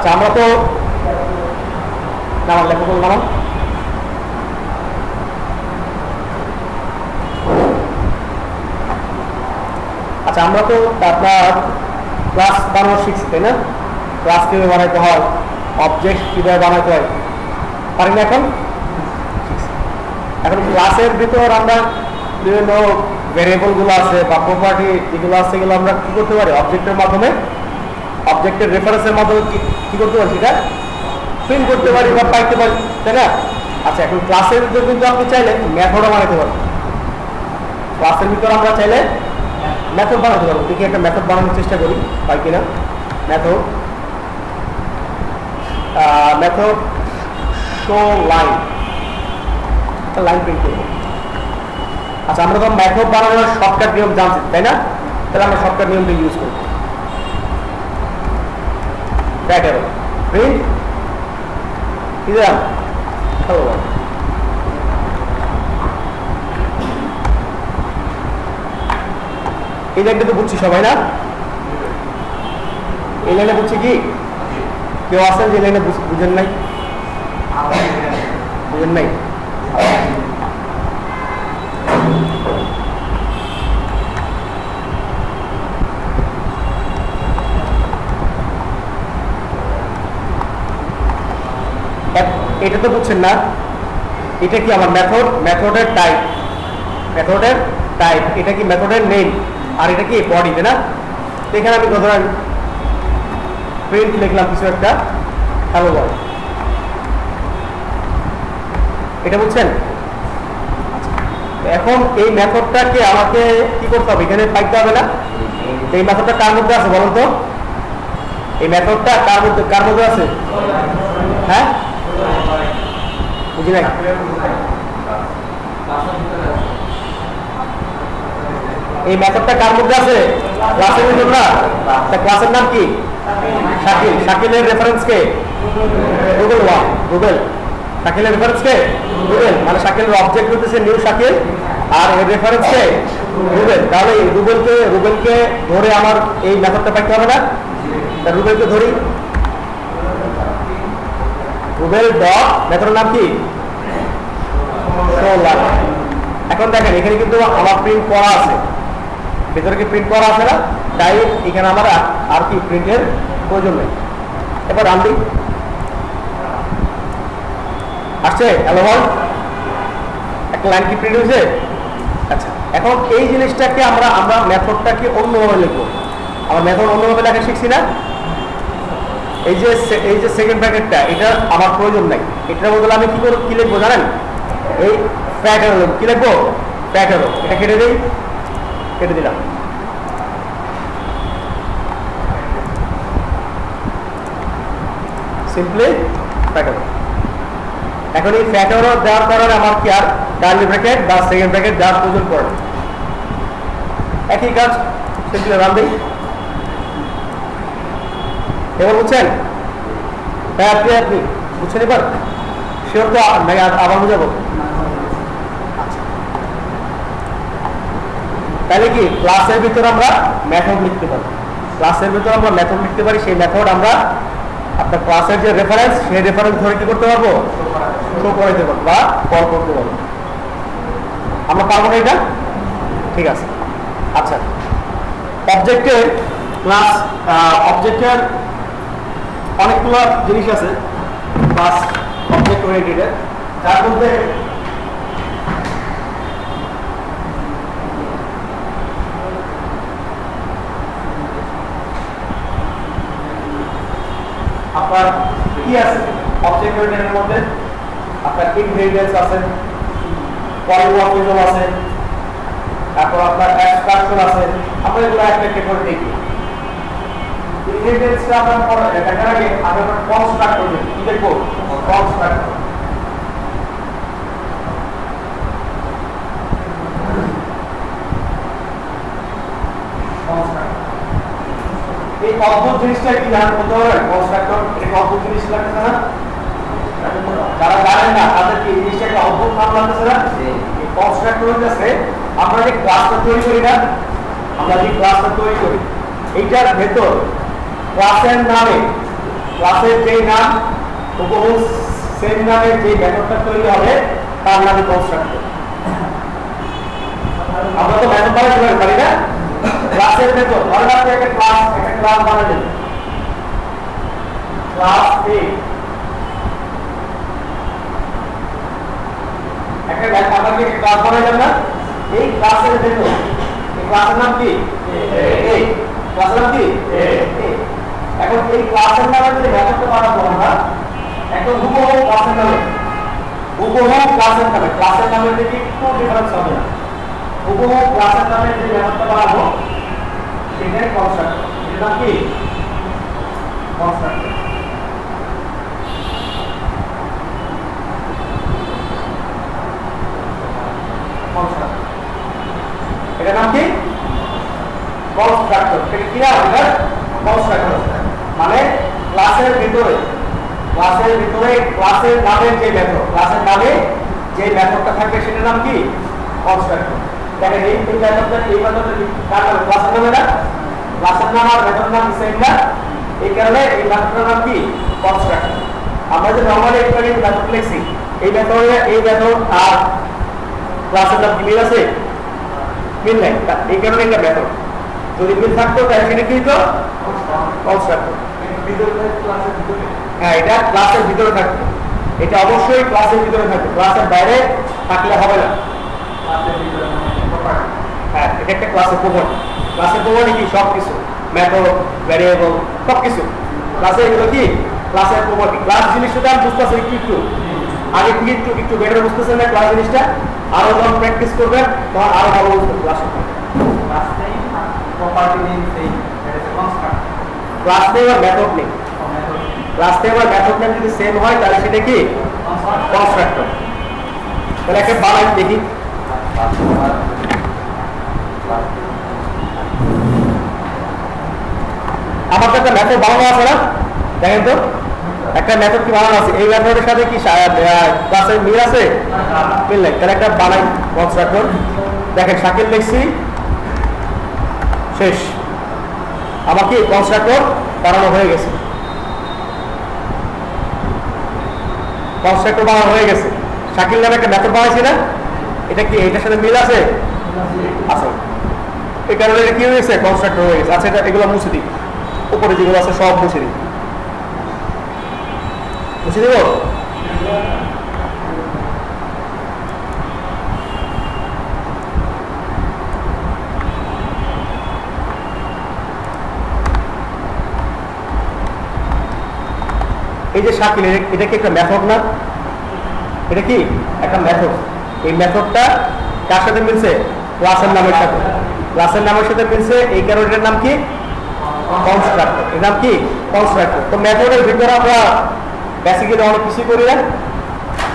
আচ্ছা আমরা তো নাম লেখা বললাম। আচ্ছা আমরা তো আপনার ক্লাস বানানো শিখছি তাই না? ক্লাস কিভাবে বানাইতে হয়, অবজেক্ট কিভাবে বানাইতে হয় পারি না এখন? এখন ক্লাসের ভিতর আমরা বিভিন্ন ভ্যারিয়েবলগুলো আছে বা প্রপার্টি যেগুলো আছে সেগুলো আমরা কি করতে পারি অবজেক্টের মাধ্যমে, অবজেক্টের রেফারেন্সের মাধ্যমে কি করতে পারি সেটা প্রিন্ট করতে পারি বা পাইতে পারি তাই না? আচ্ছা এখন ক্লাসের ভিতর কিন্তু আপনি চাইলে মেথডও বানাতে পারেন। ক্লাসের ভিতর আমরা চাইলে মেথড বানাতে পারবো। দেখি একটা মেথড বানানোর চেষ্টা করি হয় কিনা। মেথড শো লাইন, একটা লাইন প্রিন্ট করবো। আচ্ছা আমরা তো মেথড বানানোর শর্টকাট নিয়ম জানছি তাই না? তাহলে আমরা শর্টকাট নিয়মটা ইউজ করবো। প্রিন্ট কি দিলাম, হ্যালো বল। এই লাইনটা তো বুঝছি সবাই না? এই লাইনে বুঝছি কি কেউ আছেন যে লাইনে বুঝেন নাই? বুঝেন নাই? এটা তো বুঝছেন না? এটা কি আমার মেথড, মেথডের টাইপ, মেথডের টাইপ, এটা কি মেথডের নেম, আর এটা কি বডি তাই না? এখানে আমি ধরেন প্রিন্ট লিখলাম কিছু একটা হ্যালো বল, এটা বুঝছেন? এখন এই মেথডটাকে আমাকে কি করতে হবে, এখানে পাইতে হবে না? এই মেথডটা কার মধ্যে আছে বলুন তো? এই মেথডটা কার মধ্যে আছে? হ্যাঁ বুঝি নাই। এই মেথডটা কার মধ্যে আছে? ক্লাসের ভিতর না? ক্লাসের নাম কি? শাকিল। শাকিলের রেফারেন্স কে? গুগল। গুগল। শাকিলের রেফারেন্স কে? গুগল। মানে শাকিলের অবজেক্ট হতেছে নিউ শাকিল আর এর রেফারেন্স কে? গুগল। তাহলে রুবেলকে ধরে আমার এই মেথডটা পাইতে হবে না? রুবেলকে ধরি, রুবেল ডট মেথডের নাম কি? এখন দেখেন এখানে কিন্তু আমার প্রিন্ট করা আছে, ভেতরে কি প্রিন্ট করা আছে না? তাই এখানে আমার আর কি প্রিন্টের প্রয়োজন নেই। এবার রান দিই, আসছে হ্যালো বল, একটা লাইন কি প্রিন্ট হয়েছে? আচ্ছা এখন এই জিনিসটাকে আমরা মেথডটাকে অন্যভাবে লিখবো। আমরা মেথড অন্যভাবে লেখা শিখছি না? এই যে সেকেন্ড ব্র্যাকেটটা এটা আমার প্রয়োজন নাই, এটার বদলে আমি কি লিখবো জানেন? এই প্যাটার্ন কি লিখবো? প্যাটার্ন। এটা কেটে দিই, কেটে দিলাম। Simply pattern. এখন এই প্যাটার্ন দেওয়ার কারণে আমার কি আর কার্লি ব্র্যাকেট বা সেকেন্ড ব্র্যাকেট দেওয়ার প্রয়োজন পড়ে? একই কাজ, সিম্পলি রান দিই। এবার বুঝছেন? হ্যাঁ আপনি বুঝছেন এবার? শিওর তো নাকি আবার বুঝাবো? তাহলে কি ক্লাসের ভিতরে আমরা মেথড লিখতে পারি, ক্লাসের ভিতরে আমরা মেথড লিখতে পারি। সেই মেথড আমরা আপনার ক্লাসের যে রেফারেন্স সেই রেফারেন্স ধরে কি করতে পারবো? শো করাইতে পারবো বা কল করতে পারবো। আমরা পারবো না এটা? ঠিক আছে। আচ্ছা অবজেক্টের ক্লাস, অবজেক্টের অনেকগুলো জিনিস আছে ক্লাস অবজেক্ট ওরিয়েন্টেড, যার মধ্যে আপনার কি আছে? অবজেক্ট ওরিয়েন্টেডের মধ্যে আপনার ইনহেরিটেন্স আছে, পলিমরফিজম আছে, তারপর আপনার অ্যাবস্ট্রাকশন আছে। আমরা এগুলো একটা একটা করে দেখি। ইনহেরিটেন্সটা আপনার পড়া দেখার আগে আমরা কনস্ট্রাক্ট করব। কি দেখব? কনস্ট্রাক্ট। এই অদ্ভুত জিনিসটা কি জানেন? বলতে পারবেন? কনস্ট্রাক্টর এটা অদ্ভুত জিনিস লাগছে না? যারা জানেন না তাদের কি এই জিনিসটা একটা অদ্ভুত নাম লাগছে না? এই কনস্ট্রাক্টর হচ্ছে আমরা যে ক্লাসটা তৈরি করি না, আমরা যে ক্লাসটা তৈরি করি এইটার ভেতর ক্লাসের নামে ক্লাসের যেই নাম হুবহু সেম নামের যে মেথডটা তৈরি হবে তার নামই কনস্ট্রাক্টর। আমরা তো মেথড বানাতে পারি না, ক্লাসের মেথড ধরে রাখতে একটা ক্লাস বানালেন, ক্লাস এ একটা আপনাকে ক্লাস বানাইলাম না, এই ক্লাসের মেথড, এই ক্লাসের নাম কি এ, ক্লাসের নাম কি এ। এখন এই ক্লাসের নামে যে মেথডটা বানাবো আমরা, এখন হুবহু ক্লাসের নামে, ক্লাসের নামের দিকে একটু ডিফারেন্স হবে না, হুবহু ক্লাসের নামে যে মেথডটা বানাবো সেটাই কনস্ট্রাক্টর। এর নাম কি কনস্ট্রাক্টর। এটার নাম কি কনস্ট্রাক্টর। এটা কি নাম? এটা কনস্ট্রাক্টর। মানে ক্লাসের ভিতরে ক্লাসের নামের যে মেথড, ক্লাসের নামে যে মেথডটা থাকবে সেটার নাম কি কনস্ট্রাক্টর। দেখেন এই মেথডটা কার নাম? ক্লাসের নামে না, ক্লাসের নাম আর মেথড নাম সেম না, এই কারণে এই মেথডটার নাম কি কনস্ট্রাক্টর। আমরা যে নরমালি একটা মেথড লিখছি, এই মেথড আর ক্লাসের নাম কি মিল আছে? মিল নাই, এই কারণে এটা মেথড। যদি মিল থাকতো তাহলে সেটা কি হতো কনস্ট্রাক্টর। হ্যাঁ, এটা ক্লাসের ভিতরে থাকবে, এটা অবশ্যই ক্লাসের ভিতরে থাকবে, ক্লাসের বাইরে থাকলে হবে না। হ্যাঁ, এটা একটা ক্লাসের প্রপার্টি। ক্লাসের প্রপার্টি কি? সবকিছু, মেথড, ভ্যারিয়েবল, সবকিছু ক্লাসে, এগুলো কি ক্লাসের প্রপার্টি। ক্লাস জিনিসটা আমি বুঝতেছি একটু আগে থেকে একটু বেটার বুঝতেছেন না ক্লাস জিনিসটা। আরো যখন প্র্যাকটিস করবেন তখন আরো ভালো বুঝবেন ক্লাস প্রপার্টি নেই, ক্লাস নেই আর মেথড নেই। ক্লাস নেই আর মেথড নেই যদি সেম হয় তাহলে সেটা কি কনস্ট্রাক্টর। তাহলে একটা বানাই দেখি। আমার তো একটা মেথড বানানো আছে না, দেখেন তো একটা মেথড কি বানানো আছে, এই মেথডের সাথে কি ক্লাসের মিল আছে? মিল নাই, তাহলে একটা বানাই কনস্ট্রাক্টর। দেখেন শাকিল লিখছি, শেষ, আমার কি কনস্ট্রাক্টর বানানো হয়ে গেছে, কনস্ট্রাক্টর বানানো হয়ে গেছে। শাকিল নামে একটা মেথড বানাইছি না, এটা কি এটার সাথে মিল আছে? আছে, এই কারণে এটা কি হয়েছে কনস্ট্রাক্টর হয়ে গেছে। আচ্ছা, এটা এগুলো মুছে দিই, উপরে যেগুলো আছে সব মুছে দিই, মুছে দিব। এই যে শাকিল, এটা কি একটা মেথড না? এটা কি একটা মেথড। এই মেথডটা কার সাথে মিলছে? ক্লাসের নামের সাথে, ক্লাসের নামের সাথে মিলছে, এই কারণে এটার নাম কি কনস্ট্রাক্টর। এর নাম কি কনস্ট্রাক্টর। তো মেথডের ভিতরে আমরা বেসিক্যালি অনেক কিছু করি না,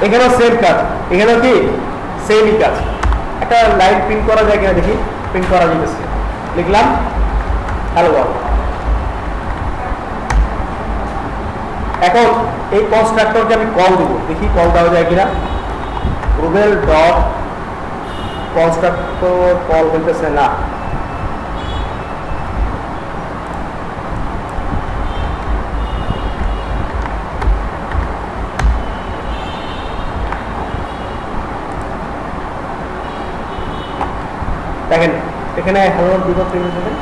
এখানেও সেম কাজ, এখানেও কি সেমই কাজ। একটা লাইন প্রিন্ট করা যায় কিনা দেখি, প্রিন্ট করা যেতেছে, লিখলাম হ্যালো ওয়ার্ল্ড। এখন এই কনস্ট্রাক্টরকে আমি কল দেবো, দেখি কল দেওয়া যায় কিনা। রুবেল ডট কনস্ট্রাক্টর কল হইতেছে না, দেখেন এখানে হ্যালো দিব প্রিন্ট হবে।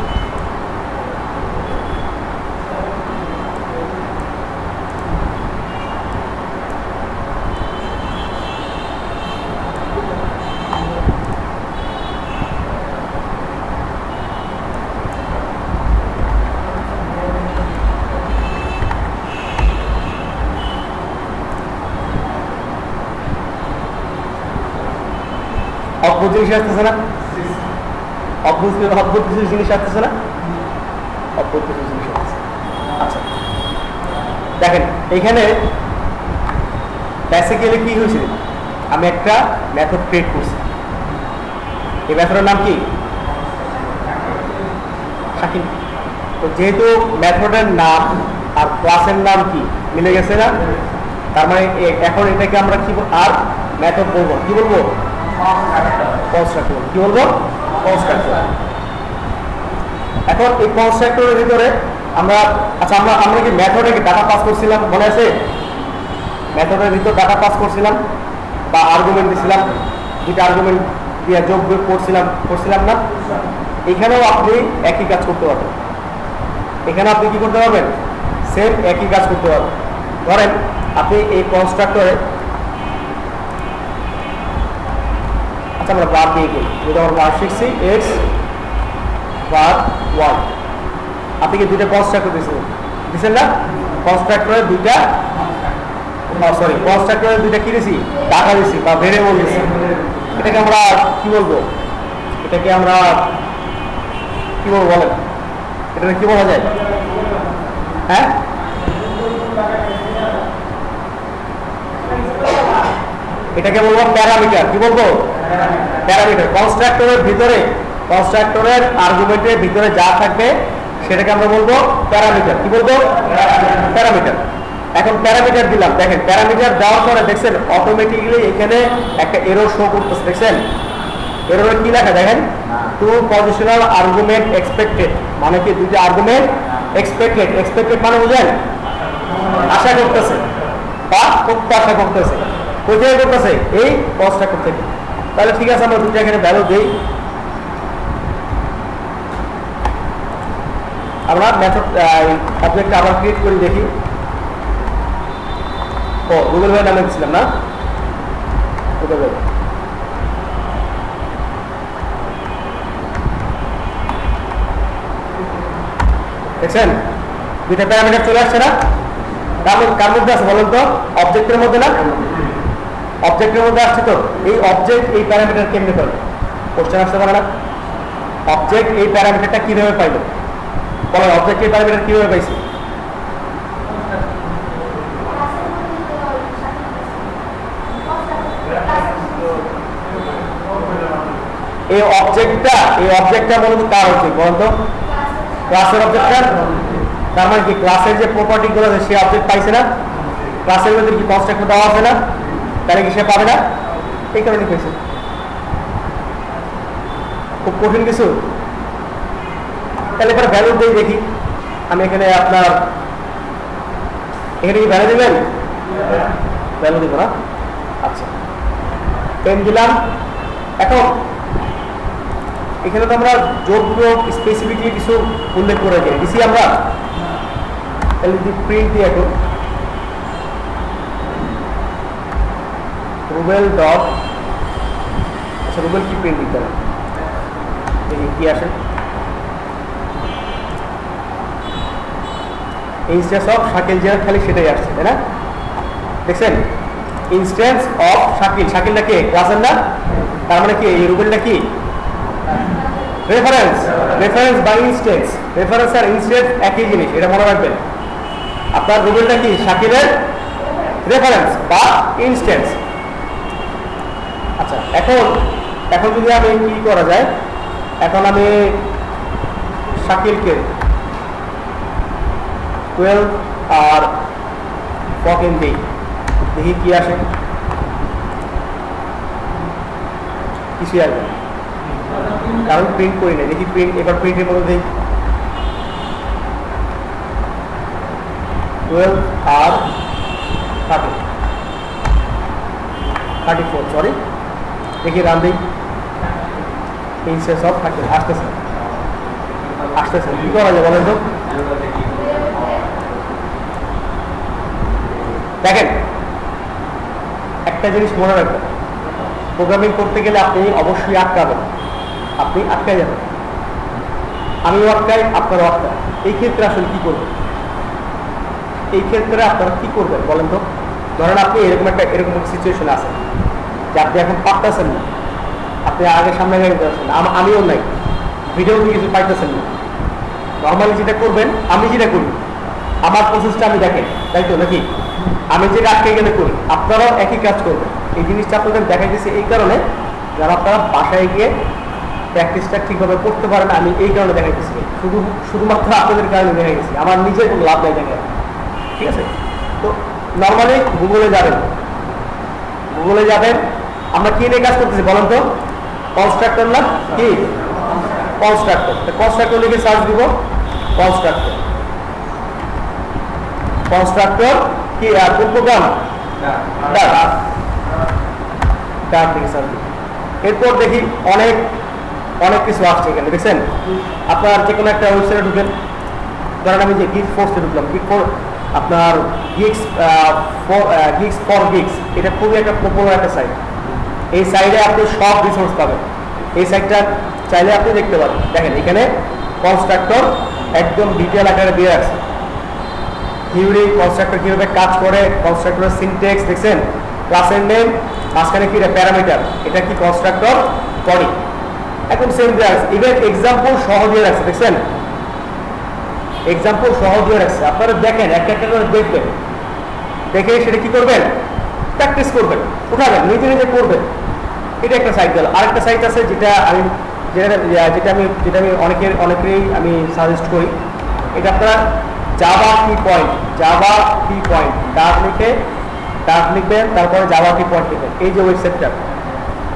অদ্ভুত জিনিস আসতেছে না? অদ্ভুত কিছু জিনিস আসতেছে না? অদ্ভুত কিছু জিনিস আসতেছে। আচ্ছা দেখেন এখানে বেসিক্যালি কি হয়েছে, আমি একটা মেথড ক্রিয়েট করছি, এই মেথডের নাম কি শাকিল। তো যেহেতু মেথডের নাম আর ক্লাসের নাম কি মিলে গেছে না, তার মানে এখন এটাকে আমরা কি আর মেথড বলবো, কি বলবো কনস্ট্রাক্টর। কি বলবো কনস্ট্রাক্টর। এখন এই কনস্ট্রাক্টরের ভিতরে আমরা আচ্ছা আমরা আমরা কি মেথডে কি ডাটা পাস করছিলাম মনে আছে? মেথডের ভিতর ডাটা পাস করছিলাম বা আর্গুমেন্ট দিছিলাম, দুইটা আর্গুমেন্ট দিয়ে যোগ বিয়োগ করছিলাম না? এখানেও আপনি একই কাজ করতে পারবেন। এখানে আপনি কি করতে পারবেন? সেম একই কাজ করতে পারবেন। ধরেন আপনি এই কনস্ট্রাক্টরে আচ্ছা আমরা বার দিয়ে গেই, যদি আমরা বার শিখছি এক্স বার ওয়াই, আপনি কি দুইটা কনস্ট্রাক্টর দিচ্ছেন না? কনস্ট্রাক্টরের দুইটা কনস্ট্রাক্টরের দুইটা কি দিছি? ডাটা দিছি বা ভেরিয়েবল দিছি। এটাকে আমরা কি বলবো? এটাকে আমরা কি বলবো বলেন? এটাকে কি বলা যায়? হ্যাঁ, এটাকে বলবো প্যারামিটার। কি বলবো? প্যারামিটার। কনস্ট্রাক্টরের আর্গুমেন্টের ভিতরে যা থাকবে সেটাকে আমরা বলবো প্যারামিটার। কি বলবো? প্যারামিটার। এখন প্যারামিটার দিলাম, দেখেন প্যারামিটার দেওয়ার পরে দেখছেন অটোমেটিক্যালি এখানে একটা এরর শো করতেছে। দেখছেন এররে কি লেখা? দেখেন টু পজিশনাল আর্গুমেন্ট এক্সপেক্টেড, মানে কি দুইটা আর্গুমেন্ট এক্সপেক্টেড মানে বুঝেন আশা করতেছে বা প্রত্যাশা করতেছে। কোথায় করতেছে? এই কনস্ট্রাক্টর থেকে। তাহলে ঠিক আছে, আমরা দুইটা এখানে ভ্যালু দেই। আমরা মেথড অবজেক্টটা আবার ক্রিয়েট করি, দেখি। ও গুগল ভাই নামে দিচ্ছিলাম না? গুগল ভাই দেখছেন দুইটা প্যারামিটার চলে আসছে না? কার মধ্যে আছে বলেন তো? অবজেক্টের মধ্যে না? অবজেক্টের মধ্যে আসছে তো। এই অবজেক্ট এই প্যারামিটার কেমনে পাইল? কোশ্চেন আসতে পারে না? অবজেক্ট এই প্যারামিটারটা কিভাবে পাইল বলেন? অবজেক্ট এই প্যারামিটার কিভাবে পাইছে? এই অবজেক্টটা মূলত কার অবজেক্ট বলেন তো? ক্লাসের অবজেক্টটা। তার মানে কি ক্লাসের যে প্রপার্টি গুলো আছে সে অবজেক্ট পাইছে না? ক্লাসের মধ্যে কি কনস্ট্রাক্টর দেওয়া আছে না? তাহলে কি সে পাবে না? এই কারণে পেয়েছে। খুব কঠিন কিছু। তাহলে এবার ভ্যালু দিয়ে দেখি। আমি এখানে আপনার এখানে কি ভ্যালু দেবেন? ভ্যালু দেবো না। আচ্ছা পেন দিলাম। এখন এখানে তো আমরা যোগ বিয়োগ স্পেসিফিকলি কিছু উল্লেখ করে দিয়েছি আমরা। তাহলে যদি প্রিন্ট দিয়ে এখন রুবেল ডট, আচ্ছা রুবেল কি প্রিন্ট দিতে হবে দেখি কি আসে। ইনস্ট্যান্স অফ শাকিল, যে খালি সেটাই আসছে, তাই না? দেখছেন ইনস্ট্যান্স অফ শাকিল। শাকিলটা কে? ক্লাসের না? তার মানে কি এই রুবেলটা কি? রেফারেন্স বা ইনস্ট্যান্স। রেফারেন্স আর ইনস্ট্যান্স একই জিনিস, এটা মনে রাখবেন। আপনার রুবেলটা কি? শাকিলের রেফারেন্স বা ইনস্ট্যান্স। আচ্ছা এখন যদি আমি কি করা যায়, এখন আমি শাকিলকে 12 আর 14 দিই, দেখি কি আসে। কিছুই আসবে না, কারণ প্রিন্ট করি না। দেখি প্রিন্ট, এবার প্রিন্টের মধ্যে দিই 12 আর 34, সরি। দেখি রান দিই। ইনস্ট্যান্স অফ শাকিল আসতেছে কি করা যায় বলেন তো? দেখেন একটা জিনিস মনে রাখবেন, প্রোগ্রামিং করতে গেলে আপনি অবশ্যই আটকাবেন, আপনি আটকায় যাবেন। আমিও আটকাই, আপনারও আটকায়। এই ক্ষেত্রে আসলে কি করবেন? এই ক্ষেত্রে আপনারা কি করবেন বলেন তো? ধরেন আপনি এরকম একটা সিচুয়েশন আছে যে আপনি এখন পারতেছেন না, আপনি আগে সামনে গাড়ি পাচ্ছেন, আমিও নাই, ভিডিও কিছু পাইতেছেন না। নর্মালি যেটা করবেন, আমি যেটা করি, আমার প্রসেসটা আমি দেখেন, তাই তো নাকি? আমি যেটা আটকে গেলে করি, আপনারাও একই কাজ করবেন। এই জিনিসটা আপনাদের দেখা গেছে এই কারণে, যারা আপনারা বাসায় গিয়ে প্র্যাকটিসটা ঠিকভাবে করতে পারেন, আমি এই কারণে দেখাইতেছি। শুধুমাত্র আপনাদের কারণে দেখা গেছি, আমার নিজের কোনো লাভ নাই দেখা। ঠিক আছে? তো নর্মালি গুগলে যাবেন। আমরা কি নিয়ে কাজ করতেছি বলেন তো? কনস্ট্রাক্টর না কি? কনস্ট্রাক্টর লিখে সার্চ দিব কনস্ট্রাক্টর। কনস্ট্রাক্টর কি কোন প্রোগ্রাম ডাক দেখি। এরপর দেখি অনেক অনেক কিছু আসছে এখানে দেখছেন। আপনার যে কোনো একটা ওয়েবসাইটে ঢুকেন, ধরেন আমি যে গিগ ফোর্সে ঢুকলাম, গিগ ফোর আপনার গিগস ফর গিগস, এটা খুবই একটা পপুলার একটা সাইট। এই সাইটে আপনি সব রিসোর্স পাবেন। এই সাইটটা চাইলে আপনি দেখতে পারেন। দেখেন এখানে কনস্ট্রাক্টর একদম ডিটেল আকারে দিয়ে রাখছে, থিওরি কনস্ট্রাক্টর কীভাবে কাজ করে, কনস্ট্রাক্টরের সিনট্যাক্স দেখছেন, ক্লাসের নেম, মাঝখানে কি প্যারামিটার, এটা কি কনস্ট্রাক্টর বডি, একদম সেম দিয়ে রাখছে। ইভেন এক্সাম্পল সহ দিয়ে রাখছে দেখছেন, এক্সাম্পল সহ দিয়ে রাখছে। আপনারা দেখেন একটা একটা করে দেখবেন, দেখে সেটা কি করবেন, প্র্যাকটিস করবেন, উঠাবেন, নিজে নিজে করবেন। এটা একটা সাইট গেল। আরেকটা সাইট আছে যেটা আমি অনেকেরই আমি সাজেস্ট করি। এটা আপনারা জাভা কি পয়েন্ট ডাক লিখবেন, তারপরে জাভা কি পয়েন্ট লিখবেন। এই যে ওয়েবসাইটটা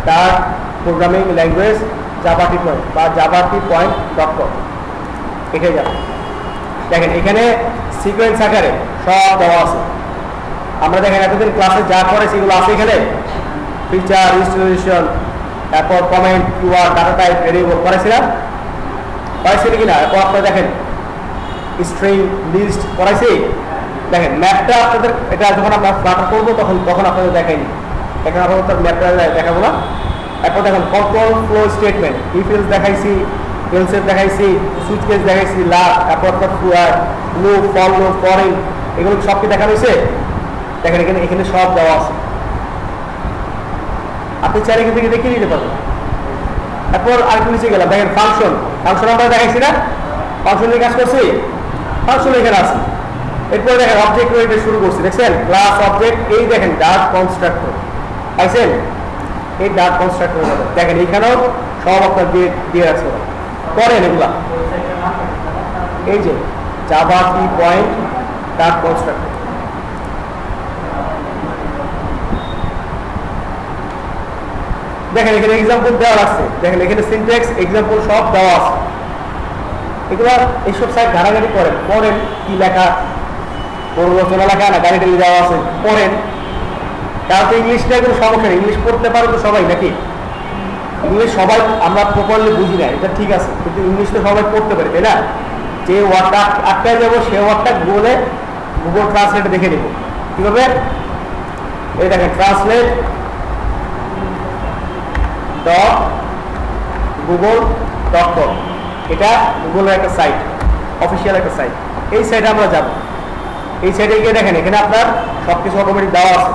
ডাক প্রোগ্রামিং ল্যাঙ্গুয়েজ জাভা কি পয়েন্ট বা java.com, এটাই যাবে। দেখেন এখানে সিকোয়েন্স আকারে সব দেওয়া আছে। আমরা দেখেন এতদিন ক্লাসে যা করে সেগুলো আছে এখানে, ফিচার, ইনস্টলেশন, তারপর comment, keyword, data type, variable করেছি কিনা। এরপর আপনারা দেখেন স্ট্রিং, লিস্ট করাইছি। দেখেন ম্যাপটা আপনাদের, এটা যখন আমরা ফ্লাটার করবো তখন আপনাদের দেখাইনি, এখন আপনাদের ম্যাপটা দেখাবো না। এরপর দেখেন control flow statement, if else দেখাইছি, এলস দেখাইছি, সুইচ কেস দেখাইছি, এরপর লুপ, ফর লুপ, ফরিং, এগুলো সব কি দেখা হয়েছে। দেখেন এখানে সব দেওয়া আছে, আপনি চাইলে এখান থেকে দেখিয়ে নিতে পারবেন। এরপর আরেকটু নিচে গেলাম, দেখেন ফাংশন আমরা দেখাইছি না, ফাংশন নিয়ে কাজ করছি, ফাংশন এখানে আছে। এরপর দেখেন অবজেক্ট ওরিয়েন্টেড শুরু করছি, দেখছেন ক্লাস অবজেক্ট, এই দেখেন ডাক কনস্ট্রাক্টর পাইছেন, এই ডাক কনস্ট্রাক্টর দেখেন এইখানেও সব আপনার দিয়ে রাখছে। করেন এগুলা, এই যে জাভা কি পয়েন্ট ডাক কনস্ট্রাক্টর। দেখেন এখানে এক্সাম্পল দেওয়া আছে, দেখেন এখানে সিনট্যাক্স, এক্সাম্পল সব দেওয়া আছে। এগুলো এইসব সাইট ঘাটাঘাটি পড়েন কি লেখা, পরিবর্তন লেখা না গাড়ি টাড়ি দেওয়া আছে, পড়েন। তাহলে ইংলিশটা কোনো সমস্যা নেই, ইংলিশ পড়তে পারো তো সবাই নাকি, ইংলিশ সবাই আমরা প্রপারলি বুঝি না, এটা ঠিক আছে, কিন্তু ইংলিশ তো সবাই পড়তে পারে, তাই না। যে ওয়ার্ডটা আটকায় যাবো সে ওয়ার্ডটা গুগল ট্রান্সলেটে দেখে নেব কীভাবে। এই দেখেন translate.google.com, এটা গুগলের একটা সাইট, অফিসিয়াল একটা সাইট। এই সাইটে আমরা যাব, এই সাইটে গিয়ে দেখেন এখানে আপনার সব কিছু অটোমেটিক দেওয়া আছে,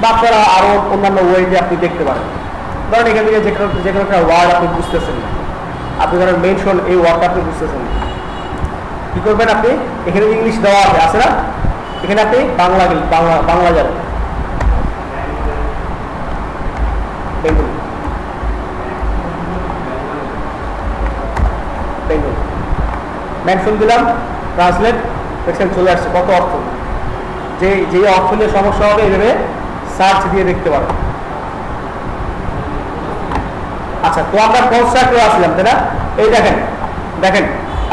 বা আপনারা আরও অন্যান্য ওয়েতে আপনি দেখতে পারেন। ধরেন এখান থেকে যে কোনো একটা ওয়ার্ড আপনি বুঝতেছেন না, আপনি ধরেন মেনশন, এই ওয়ার্ডটা আপনি বুঝতেছেন না, কী করবেন, আপনি এখানে ইংলিশ দেওয়া আছে না, এখানে আপনি বাংলা যাবেন, বেঙ্গলি মেনশন দিলাম, ট্রান্সলেট, দেখছেন চলে আসছে কত অর্থ। যে অর্থ নিয়ে সমস্যা হবে এইভাবে সার্চ দিয়ে দেখতে পারেন। আচ্ছা, তো আমরা কনস্ট্রাক্টর আসলাম তাই না। এই দেখেন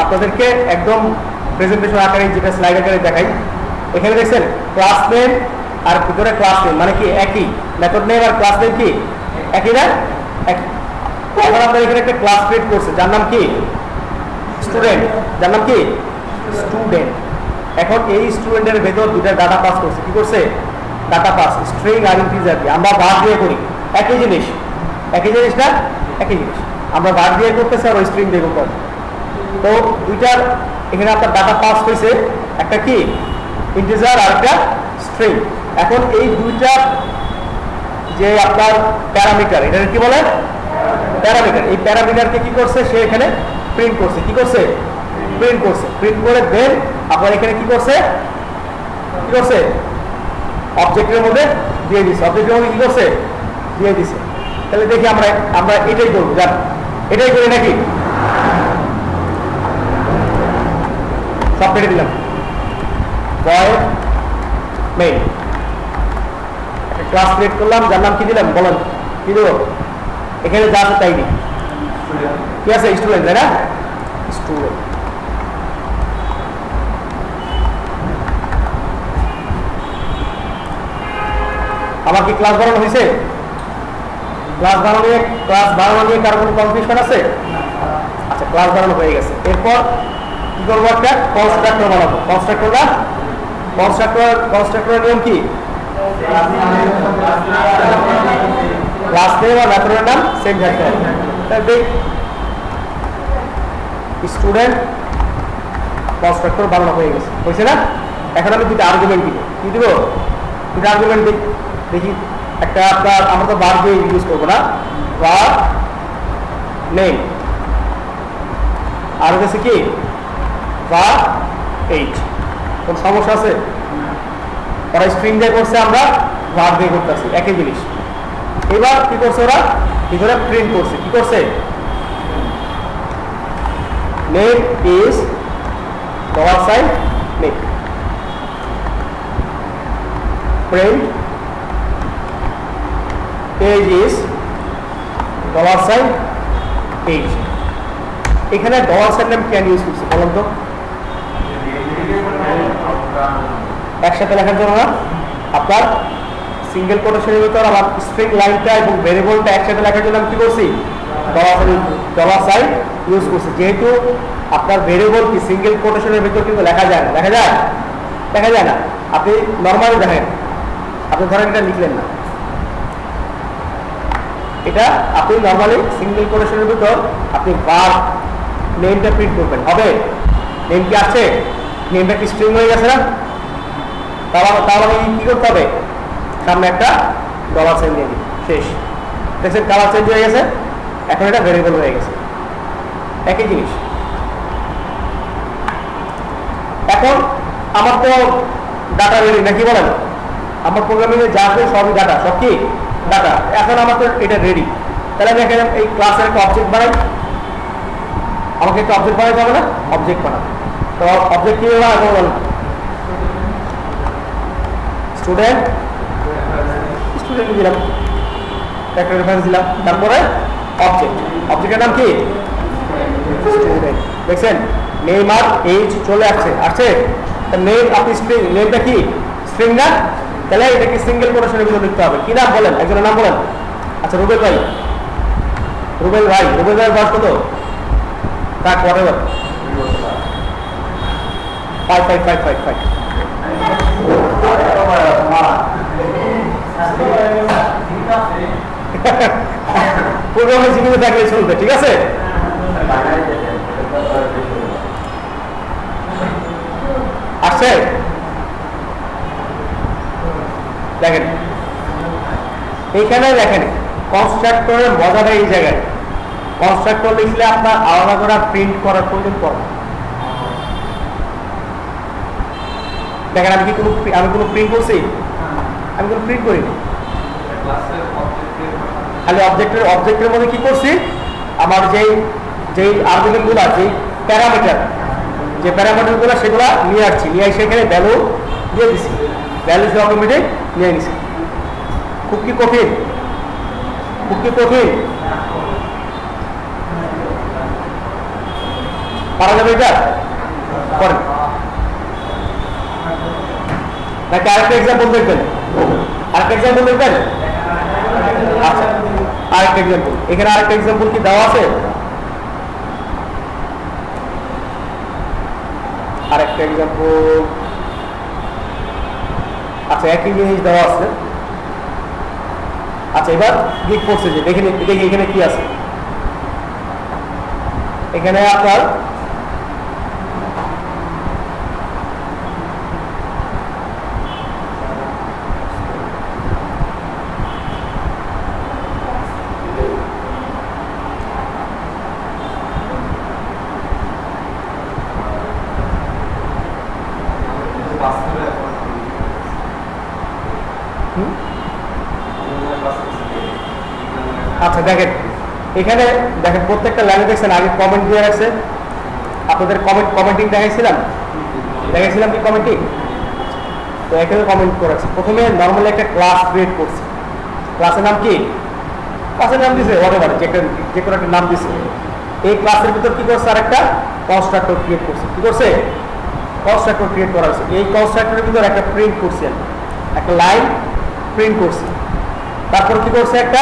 আপনাদেরকে একদম প্রেজেন্টেশন আকারে যেটা স্লাইড আকারে দেখাই, এখানে দেখছেন ক্লাস নেম আর ভিতরে ক্লাস নেম মানে কি একই, মেথড নেম আর ক্লাস নেম কি একই না, একই। এখন আপনার এখানে একটা ক্লাস ক্রিয়েট করছে যার নাম কি স্টুডেন্ট, যার নাম কি স্টুডেন্ট। এখন এই স্টুডেন্টের ভেতর দুটা ডাটা পাস করছে, কি করছে ডাটা পাস, স্ট্রিং আর ইন্টিজার দিয়ে। আমরা বার দিয়ে করি, একই জিনিস না, একই জিনিস, আমরা বার দিয়ে করতেছি আর ওই স্ট্রিং দিয়ে করতে। তো দুইটার এখানে আপনার ডাটা পাস হয়েছে, একটা কি ইন্টিজার আর একটা স্ট্রিং। এখন এই দুইটার যে আপনার প্যারামিটার, এটা কি বলে প্যারামিটার, এই প্যারামিটারকে কি করছে সে এখানে প্রিন্ট করছে, প্রিন্ট করে দেন আপনার এখানে কি করছে অবজেক্টের মধ্যে দিয়ে দিচ্ছে, অবজেক্টের মধ্যে কি করছে দিয়ে দিচ্ছে। তাহলে দেখি আমরা এটাই করবো, জান এটাই করি নাকি, সব কেটে দিলাম, ভয়েড মেইন ক্লাস ক্রিয়েট করলাম, যার নাম কি দিলাম বলেন, কি দেবো, এখানে যা আছে তাই দিই, কি আছে স্টুডেন্ট তাই না, স্টুডেন্ট। আমার কি ক্লাস বানানো হয়েছে? ক্লাস বানানো নিয়ে কারো কোনো কনফিউশন আছে? আচ্ছা, ক্লাস বানানো হয়ে গেছে। এরপর কি করবো? একটা কনস্ট্রাক্টর বানাবো। কনস্ট্রাক্টরের নিয়ম কি? ক্লাস নেম আর মেথডের নাম সেম থাকতে হবে। স্টুডেন্ট কনস্ট্রাক্টর বানানো হয়ে গেছে, হয়েছে না? এখন আমি দুটো আর্গুমেন্ট দিব। কি দিব? দুটো আর্গুমেন্ট দেখি। একটা আপনার, আমরা তো বার দিয়ে ইউজ করবো না, বার নেম, আর হচ্ছে কি বার এইচ। কোন সমস্যা আছে? ওরা স্ট্রিং দিয়ে করছে, আমরা বার দিয়ে করতেছি, একই জিনিস। এবার কি করছে ওরা? ভিতরে প্রিন্ট করছে। কি করছে? Name is $sign name, print page is $sign page. এখানে $sign নেম কেন ইউজ করছে বলুন তো? একসাথে লেখার জন্য না, আপনার সিঙ্গেল কোটেশনের ভিতর আমার স্ট্রিং লাইনটা এবং ভেরিয়েবলটা একসাথে লেখার জন্য আমি কি করছি? $sign ইউজ করছি। যেহেতু আপনার ভেরিয়েবল কি সিঙ্গেল কোটেশনের ভিতর কিন্তু লেখা যায় না, দেখা যায় না। আপনি নর্মালি দেখেন, আপনি ধরেন এটা লিখলেন না, এটা আপনি নর্মালি সিঙ্গেল কোটেশনের ভিতর আপনি বার নেমটা প্রিন্ট করবেন, হবে? নেম কি আছে? নেমটা কি স্ট্রিং হয়ে গেছে না? তাহলে কি করতে হবে? সামনে একটা $sign দিয়ে দিই, শেষ। দেখছেন কালার চেঞ্জ হয়ে গেছে, এখন এটা ভেরিয়েবল হয়ে গেছে, একই জিনিস। এখন আমার তো ডাটা রেডি নাকি বলেন? আমার প্রোগ্রামিং এ যা আছে সবই ডাটা, সব কি ডাটা। এখন আমার তো এটা রেডি, তাহলে আমি এখানে এই ক্লাসের একটা অবজেক্ট বানাই। আমাকে একটা অবজেক্ট বানাইতে হবে না? অবজেক্ট বানাবো। তো অবজেক্ট কি বানাবো বলেন? স্টুডেন্ট দিলাম, একটা রেফারেন্স দিলাম, তারপরে অবজেক্টের নাম কি? স্টুডেন্ট। দেখছেন নেম আর এইজ চলে আসছে। নেম আপনি স্ট্রিং, নেমটা কি স্ট্রিং না? তাহলে এটা কি সিঙ্গেল কোটেশনের ভিতরে লিখতে হবে। কি নাম বলেন? একজনের নাম বলেন। আচ্ছা, রুবেল ভাই বয়স কত? তাক হোয়াটএভার 5 প্রোগ্রামে জীবিত থাকলে চলবে, ঠিক আছে? আসছে? দেখেন এইখানে, দেখেন কনস্ট্রাক্টরের মজাটা এই জায়গায়। কনস্ট্রাক্টর লিখলে আপনার আলাদা করে প্রিন্ট করার প্রয়োজন পড়ে। দেখেন আমি কোনো প্রিন্ট করছি? আমি কোনো প্রিন্ট করিনি। খালি অবজেক্টের মধ্যে কি করছি? আমার যেই আর্গুমেন্টগুলো, যেই প্যারামিটারগুলো সেগুলো নিয়ে আসছি, নিয়ে এসে এখানে ভ্যালু দিয়ে দিছি, ভ্যালু সে অটোমেটিক নিয়ে নিছি। খুব কি কঠিন? পারা যাবে এটা? করেন নাকি আরেকটা এক্সাম্পল দেখবেন? আচ্ছা, আরেকটা এক্সাম্পল। এখানে আরেকটা এক্সাম্পল কি দেওয়া আছে? আরেকটা এক্সাম্পল, আচ্ছা একই জিনিস দেওয়া আছে। আচ্ছা, এবার ক্লিক করছে যে দেখি এখানে কি আছে। এখানে আপনার আচ্ছা দেখেন এখানে দেখেন প্রত্যেকটা লাইনে দেখছেন আগে কমেন্ট দিয়ে রাখছে। আপনাদের কমেন্টিং দেখাইছিলাম কি কমেন্টিং? তো এখানে কমেন্ট করেছে। প্রথমে নর্মালি একটা ক্লাস ক্রিয়েট করছে। ক্লাসের নাম কি? ক্লাসের নাম দিছে হোয়াটএভার, যে কোনো একটা নাম দিছে। এই ক্লাসের ভিতর কি করছে? আর একটা কনস্ট্রাক্টর ক্রিয়েট করছে। কি করছে? কনস্ট্রাক্টর ক্রিয়েট করা হয়েছে। এই কনস্ট্রাক্টরের ভিতর একটা প্রিন্ট করছে, একটা লাইন প্রিন্ট করছে। তারপর কি করছে একটা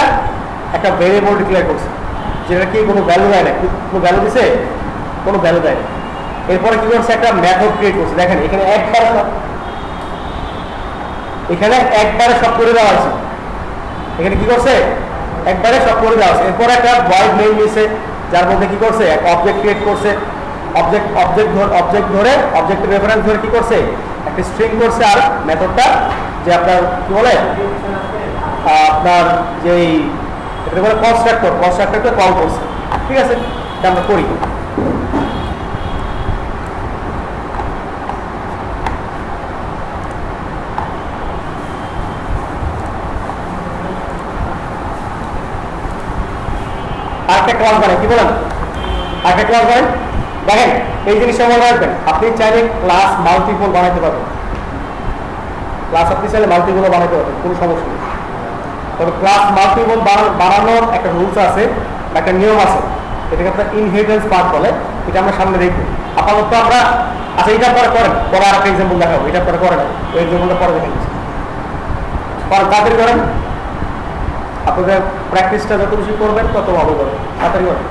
একটা ভেরিয়েবল ডিক্লেয়ার করছে, যেটা কি কোনো ভ্যালু দেয় না, কোনো ভ্যালু দিছে, কোনো ভ্যালু দেয় না। এরপরে কি করছে একটা মেথড ক্রিয়েট করছে। দেখেন এখানে একবারে সব করে দেওয়া আছে। এখানে কি করছে একবারে সব করে দেওয়া আছে। এরপর একটা ভয়েড মেইন নিছে, যার মধ্যে কি করছে একটা অবজেক্ট ক্রিয়েট করছে। অবজেক্টের রেফারেন্স ধরে কি করছে একটা স্ট্রিং করছে। আর মেথডটা যে আপনার কি বলে আপনার যেই এটা বলে কনস্ট্রাক্টরকে কল করছে। ঠিক আছে, এটা আমরা করি। আরেকটা ক্লাস বানাই, কি বলেন আরেকটা ক্লাস বানাই। দেখেন এই জিনিসটা মনে রাখবেন, আপনি চাইলে ক্লাস মাল্টিপল বানাইতে পারবেন। ক্লাস আপনি চাইলে মাল্টিপল বানাইতে পারবেন, কোনো সমস্যা নেই। তবে ক্লাস মাল্টিপল বানানোর একটা রুলস আছে, একটা নিয়ম আছে, এটাকে আপনার ইনহেরিটেন্স পার্ট বলে। এটা আমরা সামনে দেখবো। আপাতত আমরা আচ্ছা এটা পরে করেন, পরে আরেকটা এক্সাম্পল দেখাবো। এটা পরে করেন, ওই এক্সাম্পলটা পরে দেখে নিচ্ছি। পরে তাড়াতাড়ি করেন, আপনাদের প্র্যাকটিসটা যত বেশি করবেন তত ভালো করবেন। তাড়াতাড়ি করেন।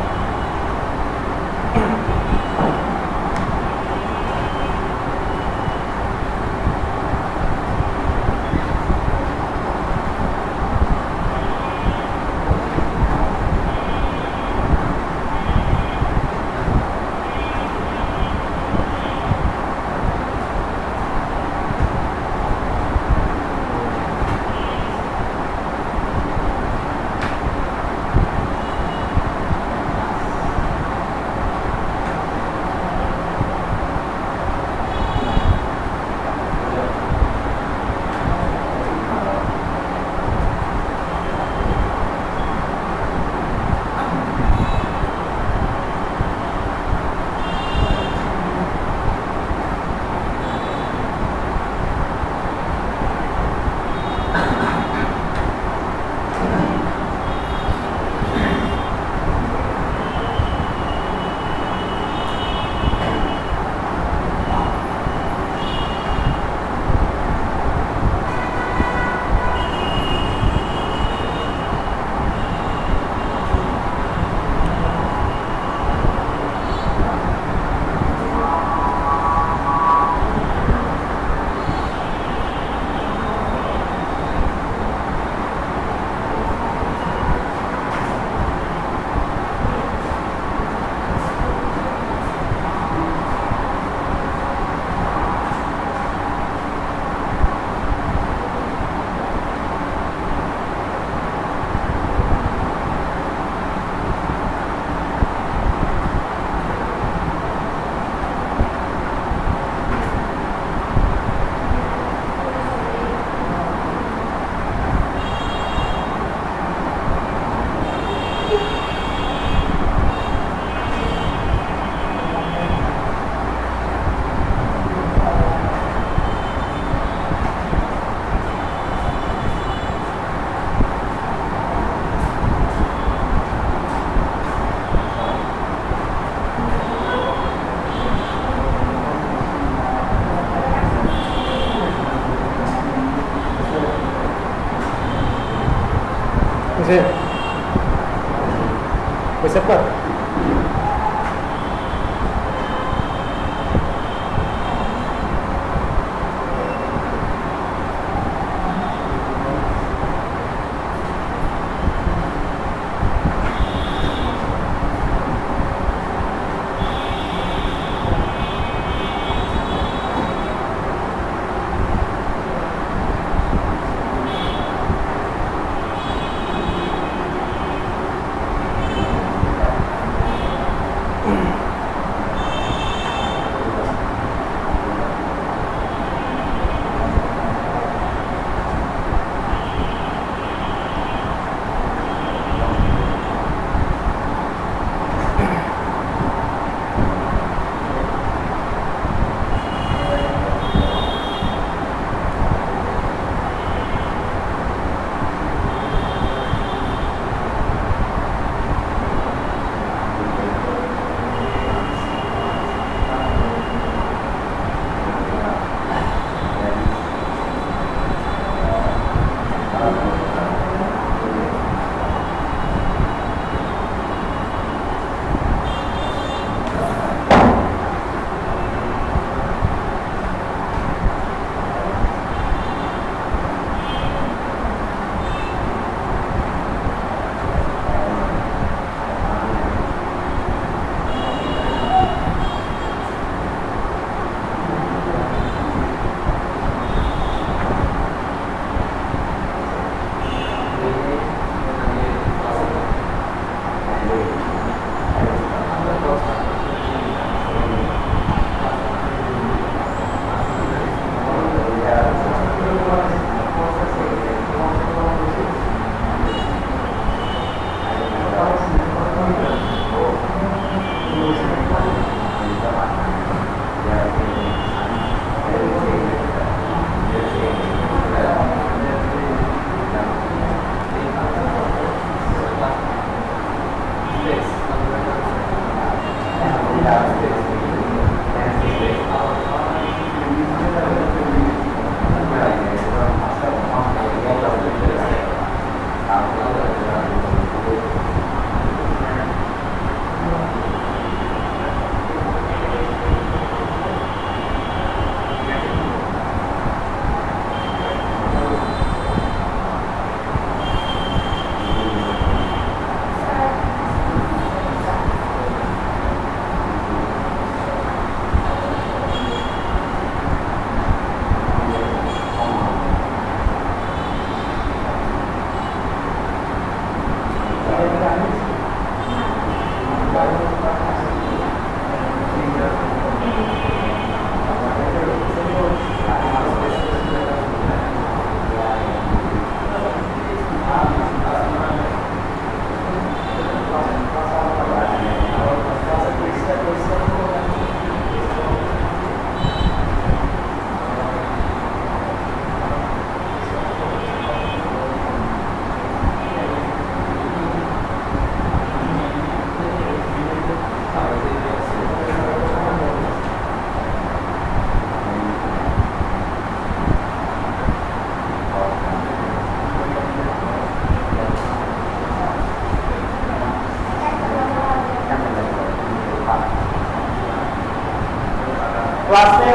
¿Puede ser claro?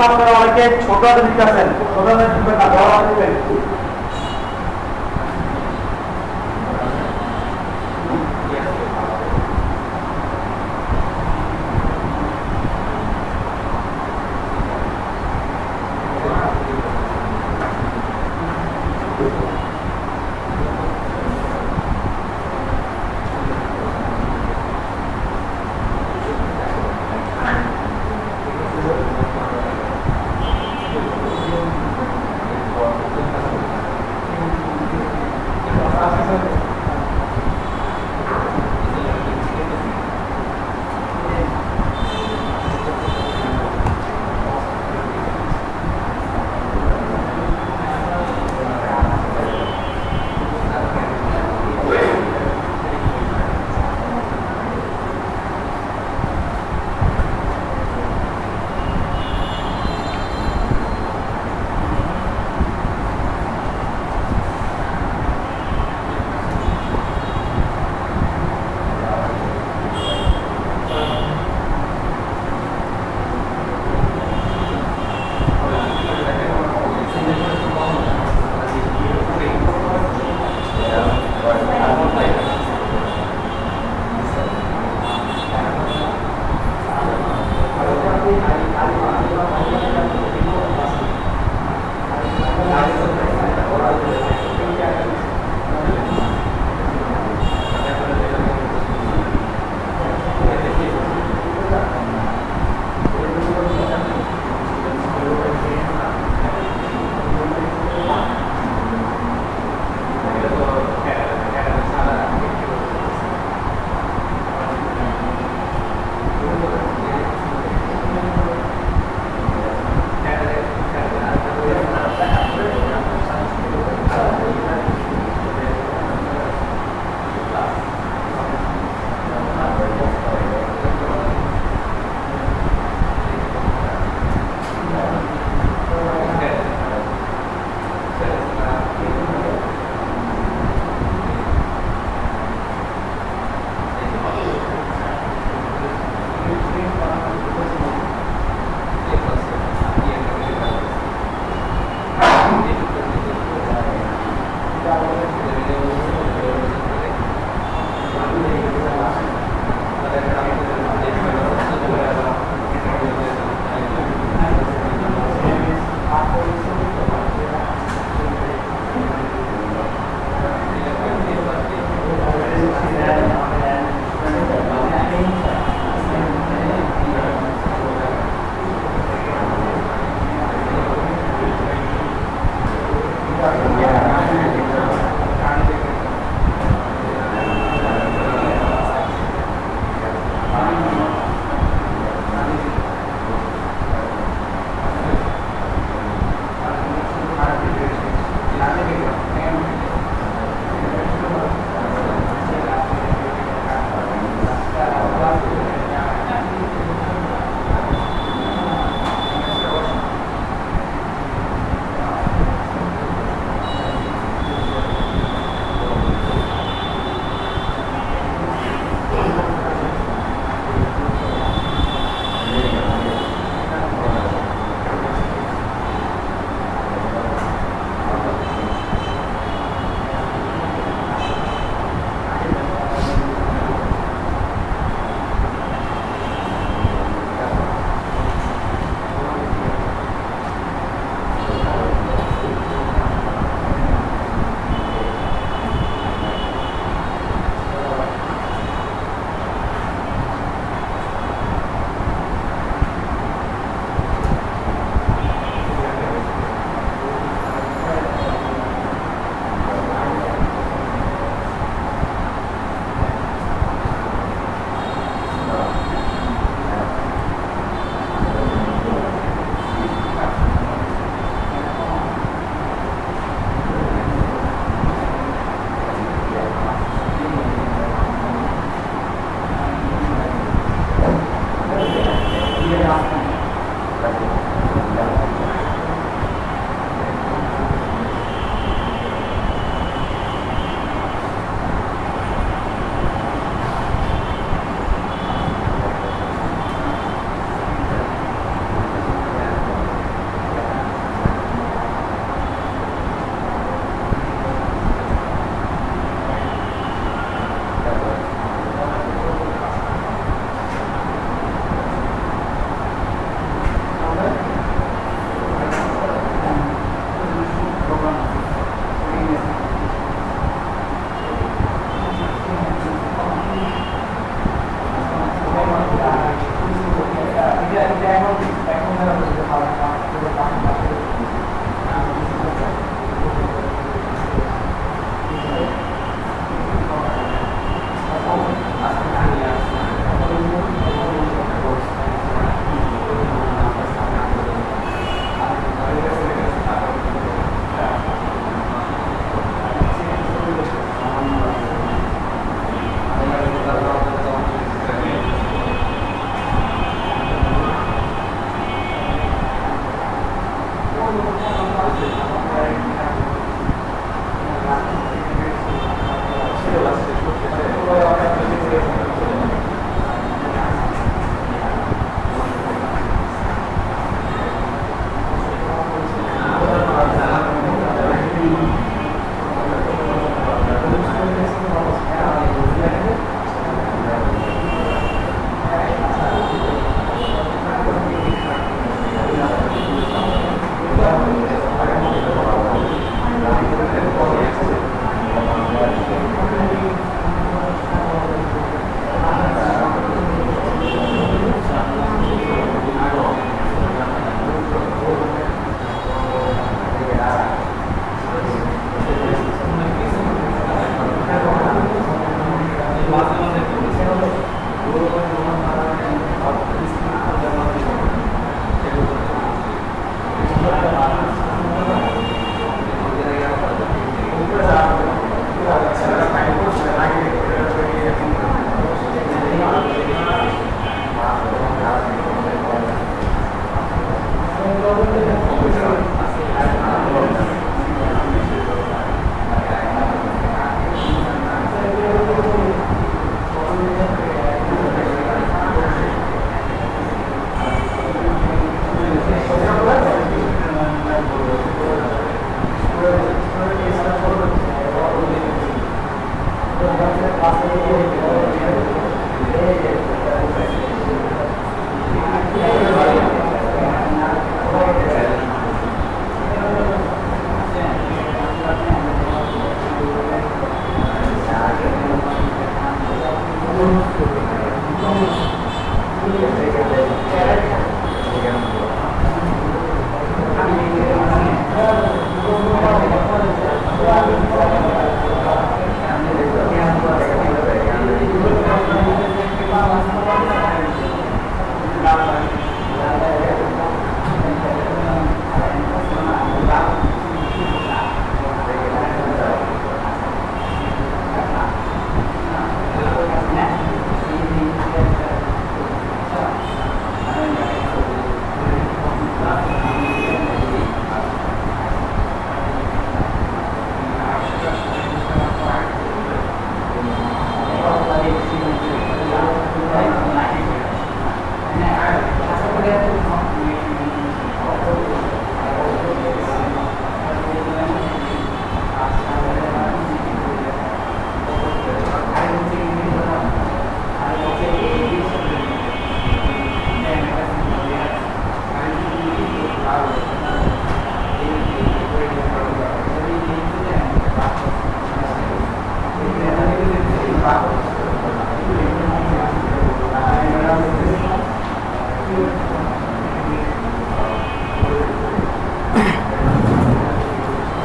আপনারা অনেকে ছোট হাতে লিখতেছেন, ছোট হাতে লিখবেন না, বড় হাতে লিখবেন।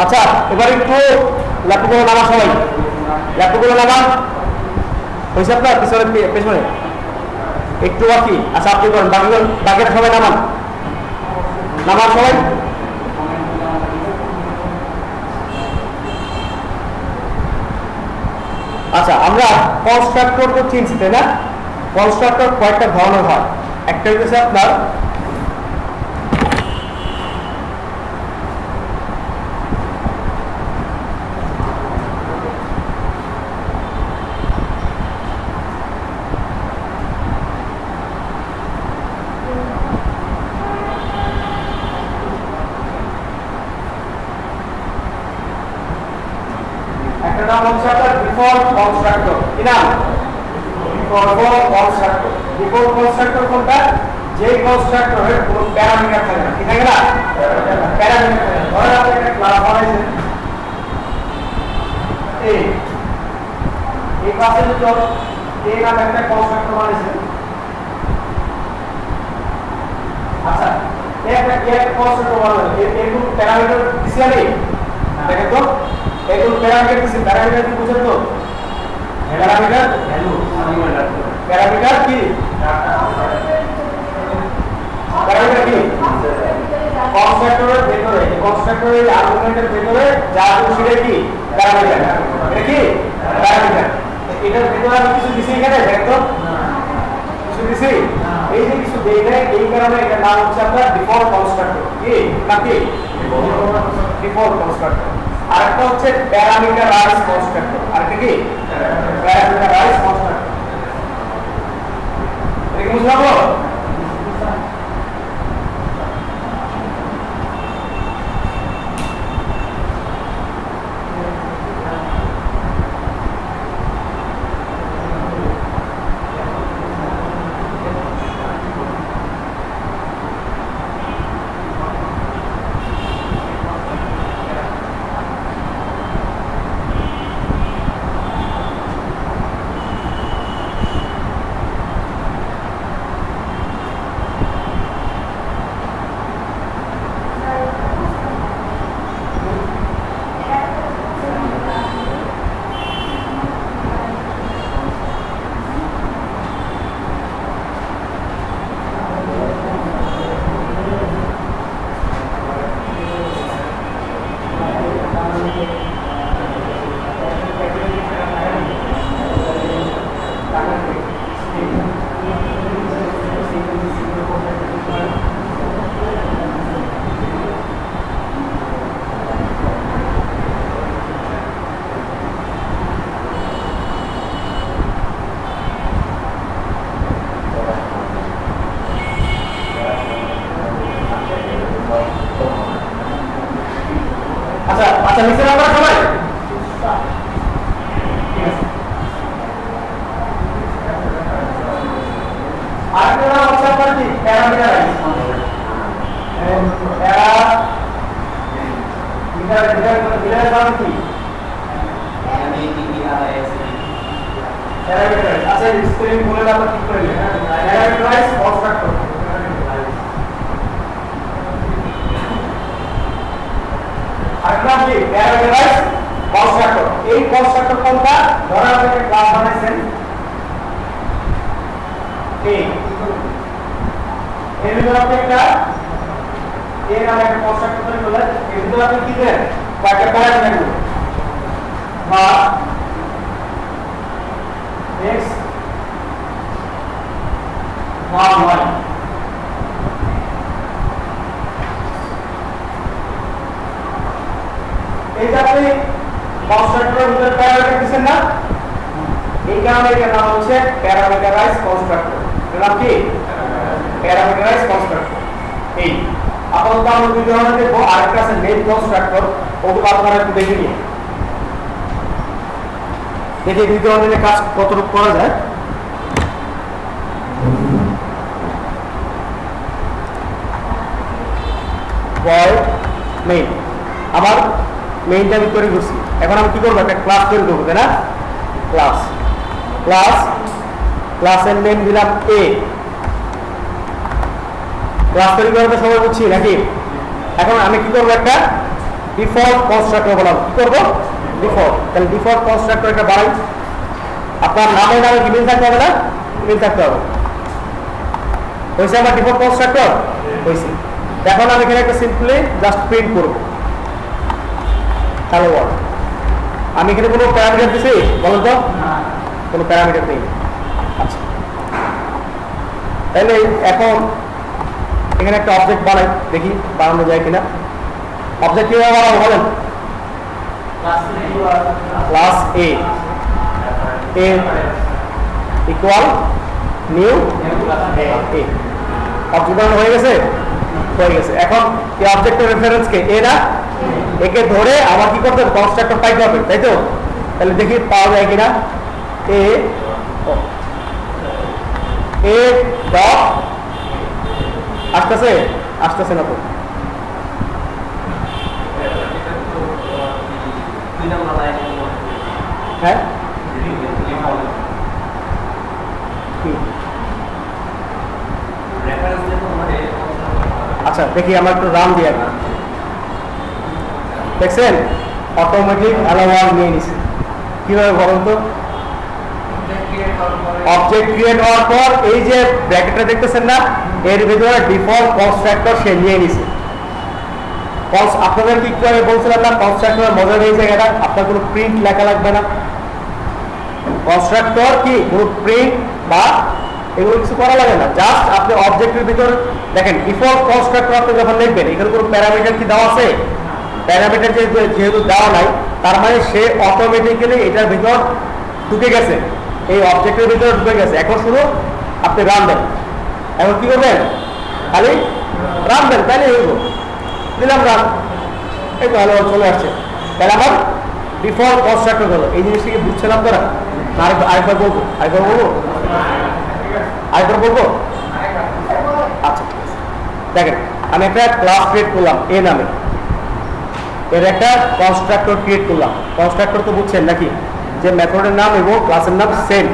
আচ্ছা এবার একটু ল্যাপটপগুলো নামা সবাই, ল্যাপটপগুলো নামা হয়েছে আপনার পিছনে পেছনে একটু বাকি। আচ্ছা আপনি করেন, বাকিটা সবাই নামান, নামান সবাই। আচ্ছা আমরা কনস্ট্রাক্টর তো চিনছি তাই না? কনস্ট্রাক্টর কয়েকটা ধরনের হয়। একটা হচ্ছে আপনার ডিফল্ট কনস্ট্রাক্টর। কি নাম? Default constructor. ডিফল্ট কনস্ট্রাক্টর কোনটা? যে কনস্ট্রাক্টরের কোনো প্যারামিটার থাকে না। কি থাকে না? প্যারামিটার থাকে না। ধরেন আপনি একটা ক্লাস বানাইছেন, এই ক্লাসের ভিতর এই নামে একটা কনস্ট্রাক্টর বানাইছেন। আচ্ছা একটা কনস্ট্রাক্টর বানালেন, এর কোনো প্যারামিটার দিছি আমি? দেখেন তো এগুলো প্যারামিটার দিছি। প্যারামিটার কি বুঝেন তো? Parameter value. প্যারামিটার কি? প্যারামিটার কি? কনস্ট্রাক্টরের ভিতরে, কনস্ট্রাক্টরের আর্গুমেন্টের ভিতরে যা আছে সেটা কি প্যারামিটার। এটা কি প্যারামিটার। এটার ভিতরে আমি কিছু দিছি এখানে, দেখো কিছু দিছি, এই যে কিছু দেই নাই, এই কারণে এটার নাম হচ্ছে আপনার ডিফল্ট কনস্ট্রাক্টর। কি নাকি? Default constructor. আরেকটা হচ্ছে প্যারামিটারাইজ কনস্ট্রাক্টর। আরেকটা কি? Parameterise constructor. এটা কি বুঝলাম? আচ্ছা নিচে আমরা সবাই আরেকটা নাম হচ্ছে আপনার কি প্যারামিটারাইজ। প্যারামিটার নাম কি? প্যারামিটারাইজ। আচ্ছা স্পেলিং বলে আমরা ঠিক করে নিই। Parameterise constructor. আরেকটা কি প্যারামিটারাইজ কনস্ট্রাক্টর। এই কনস্ট্রাক্টর কোনটা? ধরেন আপনি একটা ক্লাস বানাইছেন, এর ভিতরে আপনি একটা এর নামে একটা কনস্ট্রাক্টর তৈরি করলেন। এর ভিতরে আপনি কি দেন? কয়েকটা প্যারামিটার দেন, বা x বা y। এই যে আপনি কনস্ট্রাক্টরের ভিতরে প্যারামিটার দিচ্ছেন না, এই কারণে এটার নাম হচ্ছে প্যারামিটারাইজ কনস্ট্রাক্টর। এর নাম কি? Parameterise constructor. এই আপাতত আমরা দুই ধরনের দেখবো। আরেকটা আছে মেইন কনস্ট্রাক্টর, ওগুলো আপনারা একটু দেখে নিন, দেখে দুই ধরনের কাজ কতটুকু করা যায়। ভয়েড মেইন, আবার মেইনটা আমি তৈরি করছি। এখন আমি কি করবো? একটা ক্লাস তৈরি করবো, তাই না? ক্লাস ক্লাস ক্লাসের নেম দিলাম এ। ক্লাস তৈরি করার তো সবাই বুঝছি নাকি? এখন আমি কি করবো? একটা ডিফল্ট কনস্ট্রাক্টর বানাবো। কি করবো? ডিফল্ট। তাহলে ডিফল্ট কনস্ট্রাক্টর একটা বানাই। আপনার নামে নামে কি মিল থাকতে হবে না? মিল থাকতে হবে। হয়েছে আমার ডিফল্ট কনস্ট্রাক্টর? হয়েছে। এখন আমি এখানে একটা সিম্পলি জাস্ট প্রিন্ট করবো হ্যালো ওয়ার্ল্ড। আমি এখানে কোনো প্যারামিটার দিছি বলুন তো? কোনো প্যারামিটার নেই। আচ্ছা, তাহলে এখন এখানে একটা অবজেক্ট বানাই, দেখি বানানো যায় কিনা। অবজেক্ট কিভাবে বানাবো বলেন? ক্লাস এ ইকুয়াল নিউ এ। অবজেক্ট বানানো হয়ে গেছে? হয়ে গেছে। এখন এই অবজেক্টের রেফারেন্স কে? এ না? একে ধরে আবার কি করতে হবে? কনস্ট্রাক্টর পাইতে হবে, তাই তো? তাহলে দেখি পাওয়া যায় কিনা। এ ডট আসতেছে? আসতেছে না তো। হ্যাঁ, আচ্ছা দেখি আমার একটু রান দিয়ে। দেখছেন অটোমেটিক অ্যালাওয়ার নিয়ে নিছে। কিভাবে বলুন তো? অবজেক্ট ক্রিয়েট হওয়ার পর এই যে ব্র্যাকেটটা দেখতেছেন না, এর ভিতরে ডিফল্ট কনস্ট্রাক্টর সে নিয়ে নিছে। আপনাদের কি করে বলছিলাম না, কনস্ট্রাক্টর মজার এই জায়গাটা আপনার কোনো প্রিন্ট লেখা লাগবে না। কনস্ট্রাক্টর কি কোনো প্রিন্ট বা এগুলো কিছু করা লাগে না। জাস্ট আপনি অবজেক্টের ভিতর দেখেন ডিফল্ট কনস্ট্রাক্টর আপনি যখন লিখবেন এখানে কোনো প্যারামিটার কি দেওয়া আছে? প্যারামিটার যেহেতু দেওয়া নাই, তার মানে সে অটোমেটিক্যালি এটার ভিতর ঢুকে গেছে, এই অবজেক্টের ভিতরে ঢুকে গেছে। এখন শুধু আপনি রান দেন। এখন কি করবেন? খালি রান দেন, তাইলে হইব। দিলাম রান, এই তো হ্যালো চলে আসছে। তাহলে আমার ডিফল্ট কনস্ট্রাক্টর হলো। এই জিনিসটাকে বুঝছেন আপনারা? আরেকবার বলবো? আরেকবার বলবো? আচ্ছা ঠিক আছে। দেখেন আমি একটা ক্লাস ক্রিয়েট করলাম এ নামে, এর একটা কনস্ট্রাক্টর ক্রিয়েট করলাম। কনস্ট্রাক্টর তো বুঝছেন নাকি, যে মেথডের নাম এবং ক্লাসের নাম সেম,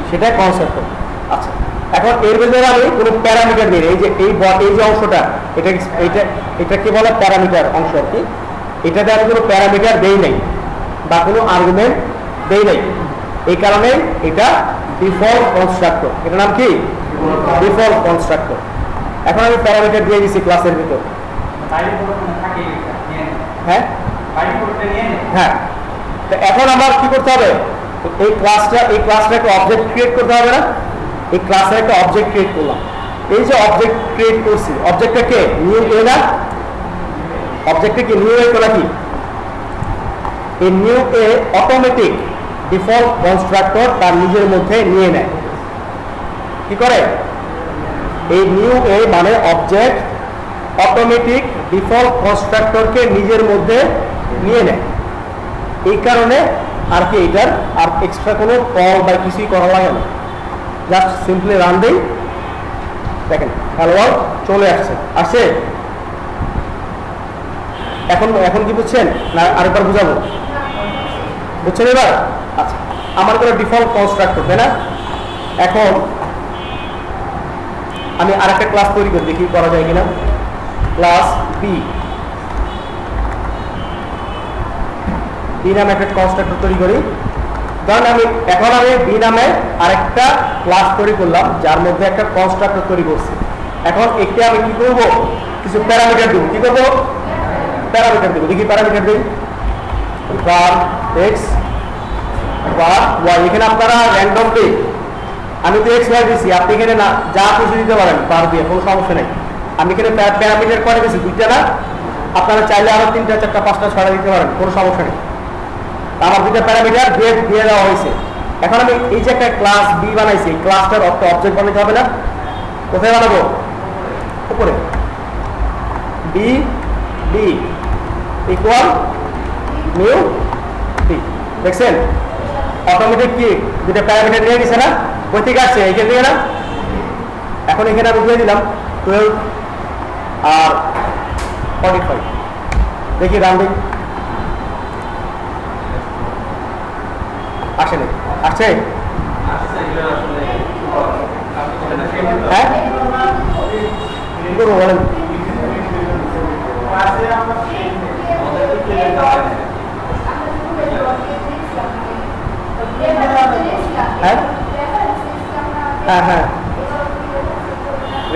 সেটাই কনস্ট্রাক্টর। আচ্ছা, এখন এর ভিতরে আমি কোনো প্যারামিটার দিই। এই যে অংশটা, এটা কি বলে? প্যারামিটার অংশ আর কি। এটাতে আমি কোনো প্যারামিটার দেই নাই বা কোনো আর্গুমেন্ট দেই নাই, এই কারণে এটা ডিফল্ট কনস্ট্রাক্টর। এটার নাম কি? Default constructor. এখন আমি প্যারামিটার দিয়ে দিছি ক্লাসের ভিতর। হ্যাঁ হ্যাঁ, তো এখন আমার কি করতে হবে? এই ক্লাসটা একটা অবজেক্ট ক্রিয়েট করতে হবে না? এই ক্লাসের একটা অবজেক্ট ক্রিয়েট করলাম। এই যে অবজেক্ট ক্রিয়েট করছি, অবজেক্টটা কে? নিউ এ না? অবজেক্টটা কি নিউ এ তো নাকি? এই নিউ এ অটোমেটিক ডিফল্ট কনস্ট্রাক্টর তার নিজের মধ্যে নিয়ে নেয়। কি করে? এই নিউ এ মানে অবজেক্ট অটোমেটিক ডিফল্ট কনস্ট্রাক্টরকে নিজের মধ্যে নিয়ে নেয়। এই কারণে আর কি এটার আর এক্সট্রা কোনো কল বা কিছুই করা লাগে না। জাস্ট সিম্পলি রান দেই। দেখেন হ্যালো ওয়ার্ল্ড চলে আসছে। এখন কি বুঝছেন না আরেকবার বুঝাবো? বুঝছেন এবার? আচ্ছা, আমার কোনো ডিফল্ট কনস্ট্রাক্টর, তাই না? এখন আমি আরেকটা ক্লাস তৈরি করি, দেখি করা যায় কিনা। ক্লাস বি নামে একটা কনস্ট্রাক্টর তৈরি করি। কারণ আমি বি নামে আরেকটা ক্লাস তৈরি করলাম, যার মধ্যে একটা কনস্ট্রাক্টর তৈরি করছি। এখন একটা আমি কি করবো? কিছু প্যারামিটার দেবো। কি করবো? প্যারামিটার দেবো। দেখি প্যারামিটার দিই। var x var y। এখানে আপনারা র্যান্ডমলি, আমি তো x y দিচ্ছি, আপনি এখানে না যা খুশি দিতে পারেন পার দিয়ে, কোনো সমস্যা নেই। আমি এখানে প্যারামিটার করে দিচ্ছি দুইটা না, আপনারা চাইলে আরো 3টা 4টা 5টা 6টা দিতে পারেন, কোনো সমস্যা নেই। আমার দুইটা প্যারামিটার দিয়ে দেওয়া হয়েছে। এখন আমি এই যে একটা ক্লাস বি বানাইছি, এই ক্লাসটার অবজেক্ট বানাইতে হবে না? কোথায় বানাবো? উপরে। B equal new B. দেখছেন অটোমেটিক কি দুটা প্যারামিটার নিয়ে গেছে না? বই থেকে আসছে এখান থেকে না? এখন এখানে আমি দিয়ে দিলাম 12 আর 45। দেখি রান দিই। আসে না? আসছে? হ্যাঁ কি করবো বলেন? হ্যাঁ হ্যাঁ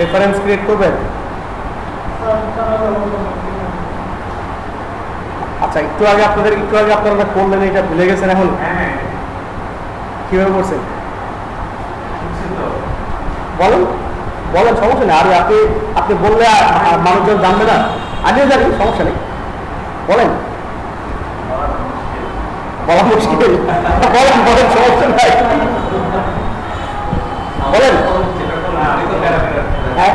রেফারেন্স ক্রিয়েট করবেন। আচ্ছা একটু আগে আপনারা করলেন, এটা ভুলে গেছেন এখন? কিভাবে করছেন বলেন বলেন, সমস্যা নেই। আর আপনি বললে মানুষজন জানবে না, আমিও জানি, সমস্যা নেই, বলেন। বলা মুশকিল, বলেন বলেন, সমস্যা নাই, বলেন। হ্যাঁ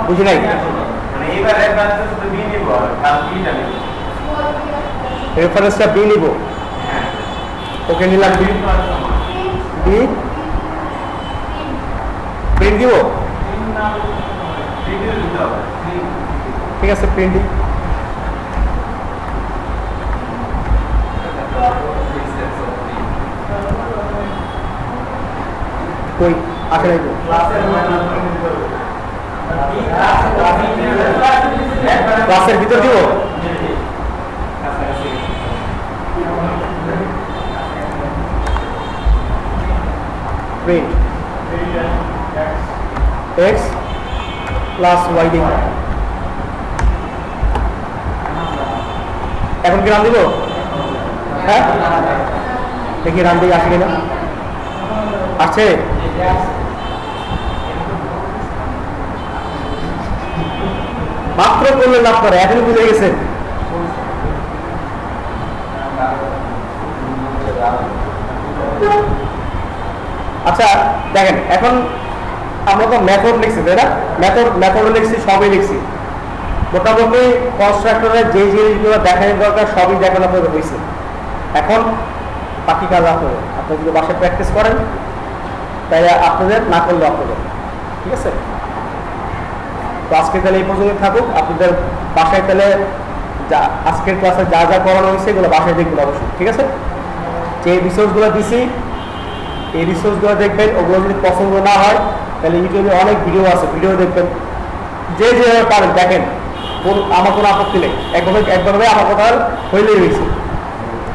বুঝি নাই, রেফারেন্সটা বি নিব। ওকে নিলাম, বি প্রিন্ট দিব, ঠিক আছে প্রিন্ট দিই। কই আসে নাই তো, ক্লাসের ভিতর দিব। প্রিন্ট x প্লাস y দিব। এখন কি রান দিব? হ্যাঁ দেখি রান দিয়ে আসে কিনা, আসছে। মাত্র করলেন আপনারা, এখন বুঝে গেছেন। আচ্ছা দেখেন, এখন আমরা তো মেথড লিখছি তাই না, মেথড লিখছি, সবই লিখছি। মোটামুটি কনস্ট্রাক্টরের যে জিনিসগুলো দেখানোর দরকার সবই দেখানো আপনাদের হয়েছে। এখন বাকি কাজ আপনাদের, আপনারা যদি বাসায় প্র্যাকটিস করেন তাই আপনাদের, না করলে আপনাদের, ঠিক আছে। তো আজকে তাহলে এই পর্যন্ত থাকুক। আপনাদের বাসায় তাহলে যা আজকের ক্লাসে যা যা করানো হয়েছে এগুলো বাসায় দেখবেন অবশ্যই, ঠিক আছে। যে রিসোর্সগুলো দিছি এই রিসোর্সগুলো দেখবেন। ওগুলো যদি পছন্দ না হয় তাহলে ইউটিউবে অনেক ভিডিও আছে, ভিডিও দেখবেন, যে যেভাবে পারেন দেখেন, আমার কোনো আপত্তি নেই। একভাবে আমার কথা হইলেই হয়েছে।